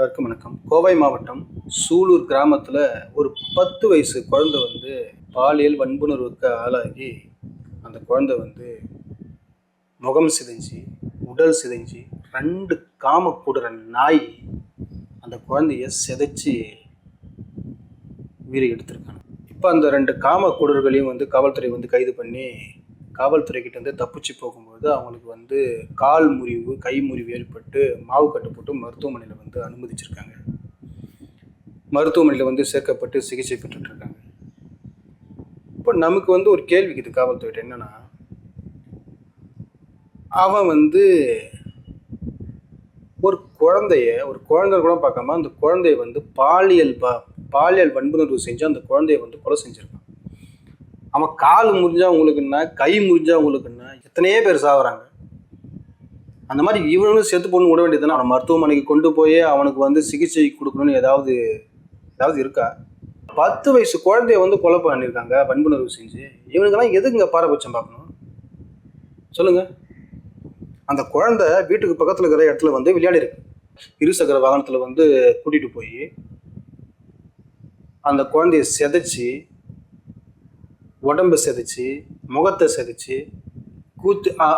அனைவருக்கும் வணக்கம். கோவை மாவட்டம் சூலூர் கிராமத்தில் ஒரு 10 வயசு குழந்தை பாலியல் வன்புணர்வுக்கு ஆளாகி அந்த குழந்தை முகம் சிதைஞ்சி உடல் சிதைஞ்சி 2 காமக்கூடுற நாய் அந்த குழந்தைய சிதைச்சி உயிரை எடுத்திருக்காங்க. இப்போ அந்த 2 காமக்கூடர்களையும் காவல்துறை கைது பண்ணி காவல்துறைக்கிட்ட தப்பிச்சு போகும்போது அவங்களுக்கு கால் முறிவு கை முறிவு ஏற்பட்டு மாவு கட்டு போட்டு மருத்துவமனையில் அனுமதிச்சிருக்காங்க. மருத்துவமனையில் சேர்க்கப்பட்டு சிகிச்சை பெற்றுட்டு இருக்காங்க. இப்போ நமக்கு ஒரு கேள்விக்குது காவல்துறை என்னன்னா, அவன் ஒரு குழந்தை கூட பார்க்காம அந்த குழந்தைய பாலியல் வன்புணர்வு செஞ்சு அந்த குழந்தைய கொலை செஞ்சிருக்கான். அவன் கால் முறிஞ்சா உங்களுக்குன்னா, கை முறிஞ்சா உங்களுக்குன்னா எத்தனையோ பேர் சாகுறாங்க. அந்த மாதிரி இவனும் செத்து போன்னு விட வேண்டியதுன்னா, அவனை மருத்துவமனைக்கு கொண்டு போய் அவனுக்கு சிகிச்சை கொடுக்கணும்னு ஏதாவது இருக்கா? 10 வயசு குழந்தைய கொலை பண்ணியிருக்காங்க வன்புணர்வு செஞ்சு. இவனுக்கெல்லாம் எதுக்குங்க பாரபட்சம் பார்க்கணும் சொல்லுங்க? அந்த குழந்தை வீட்டுக்கு பக்கத்தில் இருக்கிற இடத்துல விளையாடி இருக்கு. இருசக்கர வாகனத்தில் கூட்டிட்டு போய் அந்த குழந்தைய சிதைச்சி, உடம்பை சிதைச்சி, முகத்தை சிதைச்சி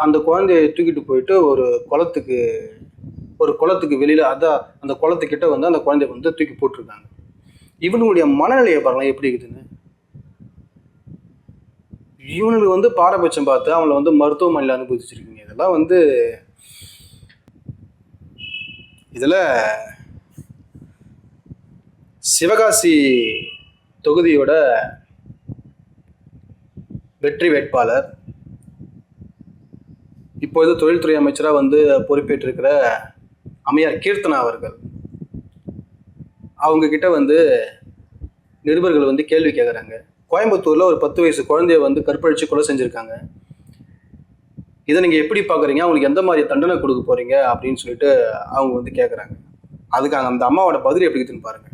அந்த குழந்தைய தூக்கிட்டு போயிட்டு ஒரு குளத்துக்கு வெளியில அந்த குளத்துக்கிட்ட அந்த குழந்தைய தூக்கி போட்டிருக்காங்க. இவனுடைய மனநிலையை பாருங்க எப்படி இருக்குதுன்னு. இவனுக்கு பாரபட்சம் பார்த்து அவங்கள மருத்துவமனையில் அனுமதிச்சிருக்கீங்க. இதெல்லாம் இதுல சிவகாசி தொகுதியோட வெற்றி வேட்பாளர், இப்போது தொழில்துறை அமைச்சராக பொறுப்பேற்றிருக்கிற அம்மையார் கீர்த்தனா அவர்கள், அவங்க கிட்ட நிருபர்கள் கேள்வி கேட்குறாங்க. கோயம்புத்தூர்ல ஒரு 10 வயசு குழந்தைய கற்பழிச்சு கொலை செஞ்சிருக்காங்க. இதை நீங்க எப்படி பாக்குறீங்க? அவங்களுக்கு எந்த மாதிரி தண்டனை கொடுக்க போறீங்க அப்படின்னு சொல்லிட்டு அவங்க கேட்குறாங்க. அதுக்காக அந்த அம்மாவோட பதில் எப்படி இருக்குன்னு பாருங்க.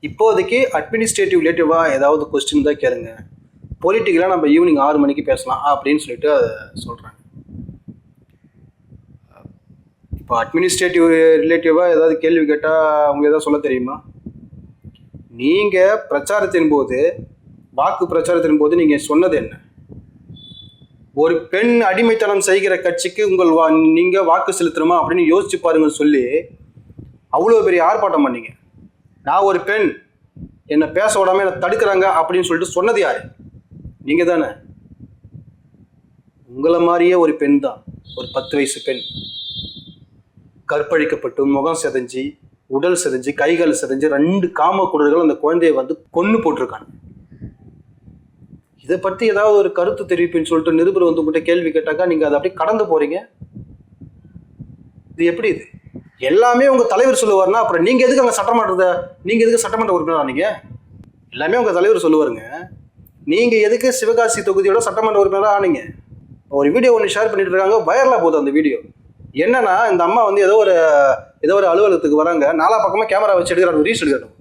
இப்போதைக்கு அட்மினிஸ்ட்ரேட்டிவ் ரிலேட்டிவா ஏதாவது கொஸ்டின் தான் கேளுங்க, பொலிட்டிக்கலாக நம்ம ஈவினிங் 6 மணிக்கு பேசலாம் அப்படின்னு சொல்லிட்டு அதை சொல்கிறாங்க. இப்போ அட்மினிஸ்ட்ரேட்டிவ் ரிலேட்டிவாக ஏதாவது கேள்வி கேட்டால் அவங்க எதாவது சொல்ல தெரியுமா? நீங்கள் வாக்கு பிரச்சாரத்தின் போது நீங்கள் சொன்னது என்ன? ஒரு பெண் அடிமைத்தனம் செய்கிற கட்சிக்கு நீங்கள் வாக்கு செலுத்தணுமா அப்படின்னு யோசிச்சு பாருங்கன்னு சொல்லி அவ்வளோ பெரிய ஆர்ப்பாட்டம் பண்ணீங்க. நான் ஒரு பெண், என்னை பேச விடாம என்னை தடுக்கிறாங்க அப்படின்னு சொல்லிட்டு சொன்னது யாரு? நீங்க தானே. உங்களை மாதிரியே ஒரு பெண் தான், ஒரு 10 வயசு பெண் கற்பழிக்கப்பட்டு முகம் சிதைஞ்சி உடல் சிதைஞ்சி கைகள் சிதைஞ்சி 2 காமக்குடர்கள் அந்த குழந்தைய கொன்னு போட்டிருக்காங்க. இதை பற்றி ஏதாவது ஒரு கருத்து தெரிவிப்புன்னு சொல்லிட்டு நிருபர் உங்கள்கிட்ட கேள்வி கேட்டாக்கா நீங்க அதை அப்படியே கடந்து போறீங்க. இது எப்படி? இது எல்லாமே உங்க தலைவர் சொல்லுவார்னா அப்புறம் நீங்க எதுக்கு அங்கே சட்டமன்ற உறுப்பினரா? நீங்க எல்லாமே உங்க தலைவர் சொல்லுவாருங்க. நீங்க எதுக்கு சிவகாசி தொகுதியோட சட்டமன்ற உறுப்பினராக ஆனீங்க? ஒரு வீடியோ ஒன்று ஷேர் பண்ணிட்டு இருக்காங்க, வைரலா போகுது அந்த வீடியோ. என்னன்னா, இந்த அம்மா ஏதோ ஒரு அலுவலகத்துக்கு வராங்க, 4 பக்கமா கேமரா வச்சு எடுக்கிறாங்க, ரீல்ஸ் எடுக்கணும்.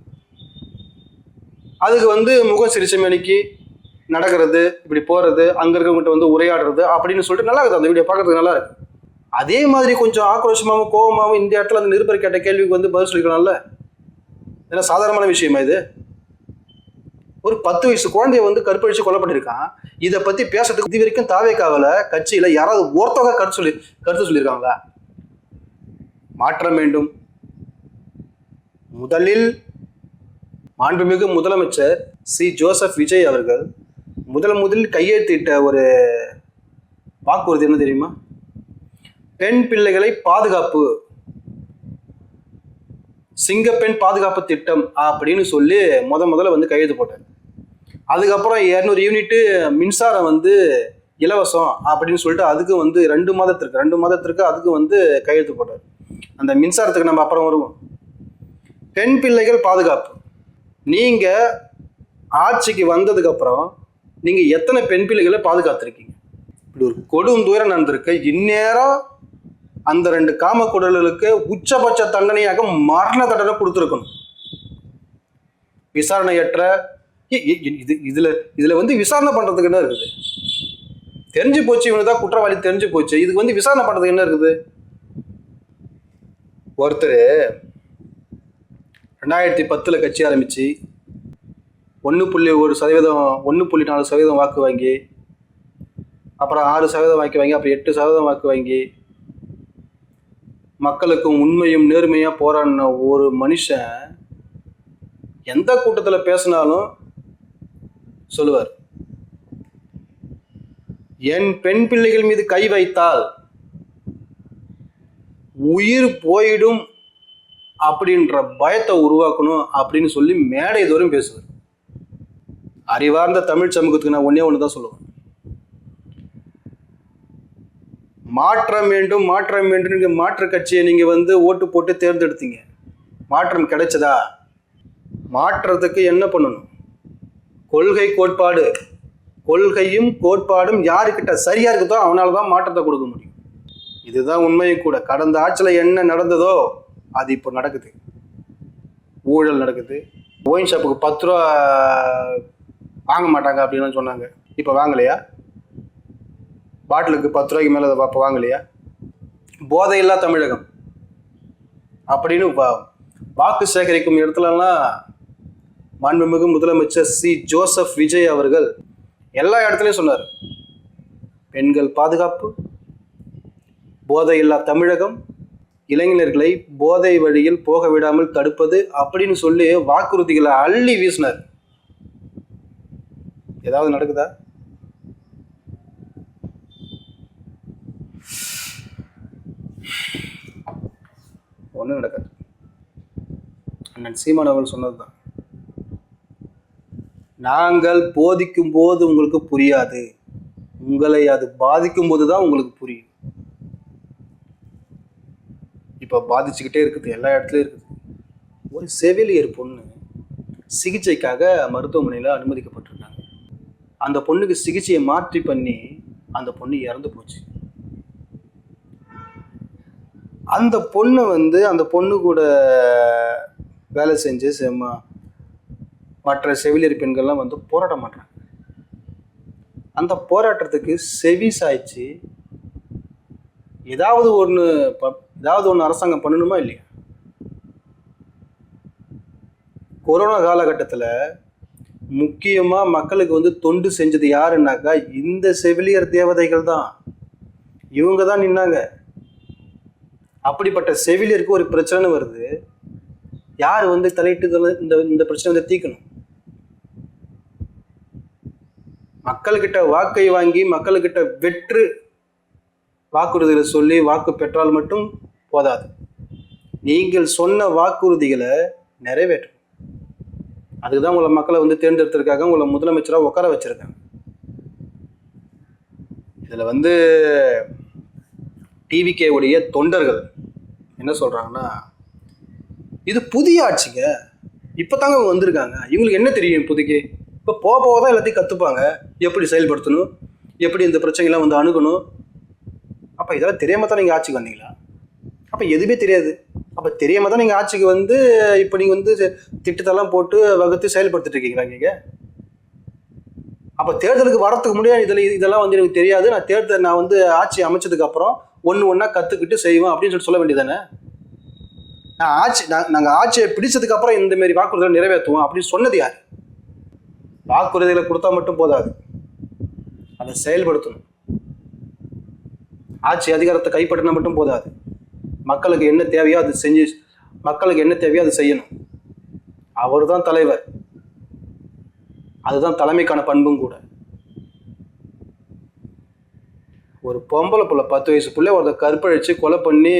அதுக்கு முகம் சிரிச்ச மேனிக்கு நடக்கிறது, இப்படி போறது, அங்க இருக்கவங்ககிட்ட உரையாடுறது அப்படின்னு சொல்லிட்டு நல்லா இருக்குது. அந்த வீடியோ பார்க்கறதுக்கு நல்லா இருக்கு. அதே மாதிரி கொஞ்சம் ஆக்ரோஷமாகவும் கோபமாகவும் இந்த இடத்துல அந்த நிருபர் கேட்ட கேள்விக்கு பதில் சொல்லிக்கலாம்ல. ஏன்னா சாதாரணமான விஷயமா இது? ஒரு 10 வயசு குழந்தைய கற்பழிச்சு கொலை பண்ணியிருக்கான். இதை பத்தி பேசுறதுக்கு இது வரைக்கும் தாவேக்காவல கட்சியில யாராவது ஒருத்தவங்க கருத்து சொல்லியிருக்காங்களா? மாற்றம் வேண்டும். முதலில் மாண்புமிகு முதலமைச்சர் சி. ஜோசப் விஜய் அவர்கள் முதலில் கையெழுத்திட்ட ஒரு வாக்குறுதி என்ன தெரியுமா? பெண் பிள்ளைகளை பாதுகாப்பு, சிங்கப்பெண் பாதுகாப்பு திட்டம் அப்படின்னு சொல்லி முதல்ல கையெழுத்து போட்டார். அதுக்கப்புறம் 200 யூனிட்டு மின்சாரம் இலவசம் அப்படின்னு சொல்லிட்டு அதுக்கு 2 மாதத்திற்கு அதுக்கு கையெழுத்து போட்டார். அந்த மின்சாரத்துக்கு நம்ம அப்புறம் வருவோம். பெண் பிள்ளைகள் பாதுகாப்பு, நீங்க ஆட்சிக்கு வந்ததுக்கு அப்புறம் நீங்க எத்தனை பெண் பிள்ளைகளை பாதுகாத்திருக்கீங்க? இப்படி ஒரு கொடும் தூரம் நடந்திருக்கு. இந்நேரம் அந்த 2 காமக்குடல்களுக்கு உச்சபட்ச தண்டனையாக மரண தண்டனை கொடுத்துருக்கணும். விசாரணையற்ற இதுல விசாரணை பண்றதுக்கு என்ன இருக்குது? தெரிஞ்சு போச்சு, இவனுதான் குற்றவாளி தெரிஞ்சு போச்சு. இதுக்கு விசாரணை பண்றதுக்கு என்ன இருக்குது? ஒருத்தர் 2010 கட்சி ஆரம்பித்து 1.1%, 1.4% வாக்கு வாங்கி, அப்புறம் 6% வாக்கு வாங்கி, அப்புறம் 8% வாக்கு வாங்கி, மக்களுக்கும் உண்மையும் நேர்மையாக போராடின ஒரு மனுஷன் எந்த கூட்டத்தில் பேசினாலும் சொல்லுவார், என் பெண் பிள்ளைகள் மீது கை வைத்தால் உயிர் போயிடும் அப்படின்ற பயத்தை உருவாக்கணும் அப்படின்னு சொல்லி மேடை தோறும் பேசுவார். அறிவார்ந்த தமிழ் சமூகத்துக்கு நான் ஒன்று தான் சொல்லுவேன், மாற்றம் வேண்டும் மாற்றம் வேண்டும். நீங்கள் மாற்று கட்சியை நீங்கள் ஓட்டு போட்டு தேர்ந்தெடுத்தீங்க, மாற்றம் கிடைச்சதா? மாற்றத்துக்கு என்ன பண்ணணும்? கொள்கை கோட்பாடு, கொள்கையும் கோட்பாடும் யாருக்கிட்ட சரியா இருக்குதோ அவனால தான் மாற்றத்தை கொடுக்க முடியும். இதுதான் உண்மையும் கூட. கடந்த ஆட்சியில் என்ன நடந்ததோ அது இப்போ நடக்குது. ஊழல் நடக்குது. ஒயின் ஷாப்புக்கு 10 ரூபா வாங்க மாட்டாங்க அப்படின்னு சொன்னாங்க, இப்போ வாங்கலையா? பாட்டிலுக்கு 10 ரூபாய்க்கு மேலே அப்போ வாங்கலையா? போதையில்லா தமிழகம் அப்படின்னு வாக்கு சேகரிக்கும் இடத்துலலாம் மாண்புமிகு முதலமைச்சர் ஜோசப் விஜய் அவர்கள் எல்லா இடத்துலையும் சொன்னார், பெண்கள் பாதுகாப்பு, போதையில்லா தமிழகம், இளைஞர்களை போதை வழியில் போக விடாமல் தடுப்பது அப்படின்னு சொல்லி வாக்குறுதிகளை அள்ளி வீசினார். ஏதாவது நடக்குதா? ஒன்றும் நடக்காது. அண்ணன் சீமான் அவர்கள் சொன்னதுதான், நாங்கள் போதிக்கும் போது உங்களுக்கு புரியாது, உங்களை அது பாதிக்கும் போது தான் உங்களுக்கு புரியும். இப்போ பாதிச்சுக்கிட்டே இருக்குது, எல்லா இடத்துலையும் இருக்குது. ஒரு செவிலியர் பொண்ணு சிகிச்சைக்காக மருத்துவமனையில் அனுமதிக்கப்பட்டிருக்காங்க. அந்த பொண்ணுக்கு சிகிச்சையை மாற்றி பண்ணி அந்த பொண்ணு இறந்து போச்சு. அந்த பொண்ணு அந்த பொண்ணு கூட வேலை செஞ்சு மற்ற செவிலியர் பெண்கள்லாம் போராட்டம் பண்ணுறாங்க. அந்த போராட்டத்துக்கு செவி சாய்ச்சி ஏதாவது ஒன்று அரசாங்கம் பண்ணணுமா இல்லையா? கொரோனா காலகட்டத்தில் முக்கியமாக மக்களுக்கு தொண்டு செஞ்சது யாருன்னாக்கா இந்த செவிலியர் தேவதைகள் தான். இவங்க தான் நின்னாங்க. அப்படிப்பட்ட செவிலியருக்கு ஒரு பிரச்சனை வருது, யார் தலையிட்டு இந்த பிரச்சனை தீர்க்கணும்? மக்கள்கிட்ட வாக்கை வாங்கி மக்கள்கிட்ட வெற்று வாக்குறுதிகளை சொல்லி வாக்கு பெற்றால் மட்டும் போதாது, நீங்கள் சொன்ன வாக்குறுதிகளை நிறைவேற்றணும். அதுக்குதான் உங்களை மக்களை தேர்ந்தெடுத்திருக்காங்க, உங்களை முதலமைச்சராக உட்கார வச்சிருக்காங்க. இதில் டிவிகே உடைய தொண்டர்கள் என்ன சொல்றாங்கன்னா, இது புதிய ஆட்சிங்க, இப்போதாங்க வந்திருக்காங்க, இவங்களுக்கு என்ன தெரியும் இப்போதைக்கு? இப்போ போக தான் எல்லாத்தையும் கற்றுப்பாங்க, எப்படி செயல்படுத்தணும், எப்படி இந்த பிரச்சனைலாம் அணுகணும். அப்போ இதெல்லாம் தெரியாமல் தான் நீங்கள் ஆட்சிக்கு வந்தீங்களா? அப்போ எதுவுமே தெரியாது. அப்போ தெரியாமல் தான் நீங்கள் ஆட்சிக்கு இப்போ நீங்கள் திட்டத்தெல்லாம் போட்டு வகுத்து செயல்படுத்திட்டு இருக்கீங்களா நீங்கள்? அப்போ தேர்தலுக்கு வரத்துக்கு முடியாது, இதெல்லாம் எனக்கு தெரியாது, நான் ஆட்சி அமைச்சதுக்கு அப்புறம் ஒன்றா கற்றுக்கிட்டு செய்வேன் அப்படின்னு சொல்ல வேண்டியதானே? நாங்கள் ஆட்சியை பிடிச்சதுக்கு அப்புறம் இந்த மாதிரி வாக்குறுதிகளை நிறைவேற்றுவோம் அப்படின்னு சொன்னது யார்? வாக்குறுதிகளை கொடுத்தா மட்டும் போதாது, அதை செயல்படுத்தணும். ஆட்சி அதிகாரத்தை கைப்பற்றினா மட்டும் போதாது, மக்களுக்கு என்ன தேவையோ அது செஞ்சு, மக்களுக்கு என்ன தேவையோ அது செய்யணும். அவர் தான் தலைவர், அதுதான் தலைமைக்கான பண்பும் கூட. ஒரு பொம்பளை புள்ள 10 வயசு பிள்ளை ஒருத்தர் கற்பழிச்சு கொலை பண்ணி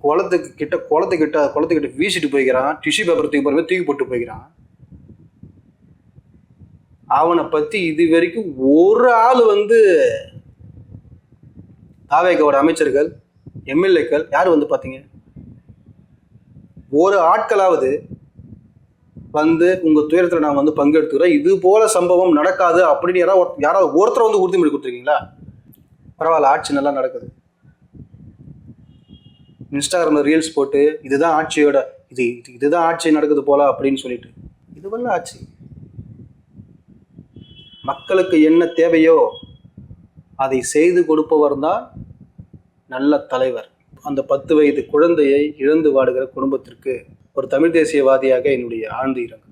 குளத்துக்கிட்ட வீசிட்டு போய்க்கிறான், டிஷ்யூ பேப்பர் தூக்கி போட்டு போய்க்கிறான். அவனை பத்தி இது வரைக்கும் ஒரு ஆள் தாவேக்காவோட அமைச்சர்கள், எம்எல்ஏக்கள் யார் பார்த்தீங்க? ஒரு ஆட்களாவது உங்க துயரத்தில் நான் பங்கெடுத்துக்கிறேன், இது போல சம்பவம் நடக்காது அப்படின்னு யாராவது ஒருத்தர் உறுதிமொழி கொடுத்துருக்கீங்களா? பரவாயில்ல, ஆட்சி நல்லா நடக்குது. இன்ஸ்டாகிராமில் ரீல்ஸ் போட்டு இதுதான் ஆட்சியோட இதுதான் ஆட்சி நடக்குது போல அப்படின்னு சொல்லிட்டு, இதுவெல்லாம் ஆட்சி? மக்களுக்கு என்ன தேவையோ அதை செய்து கொடுப்பவர் தான் நல்ல தலைவர். அந்த 10 வயது குழந்தையை இழந்து வாடுகிற குடும்பத்திற்கு ஒரு தமிழ் தேசியவாதியாக என்னுடைய ஆழ்ந்த இரங்கல்.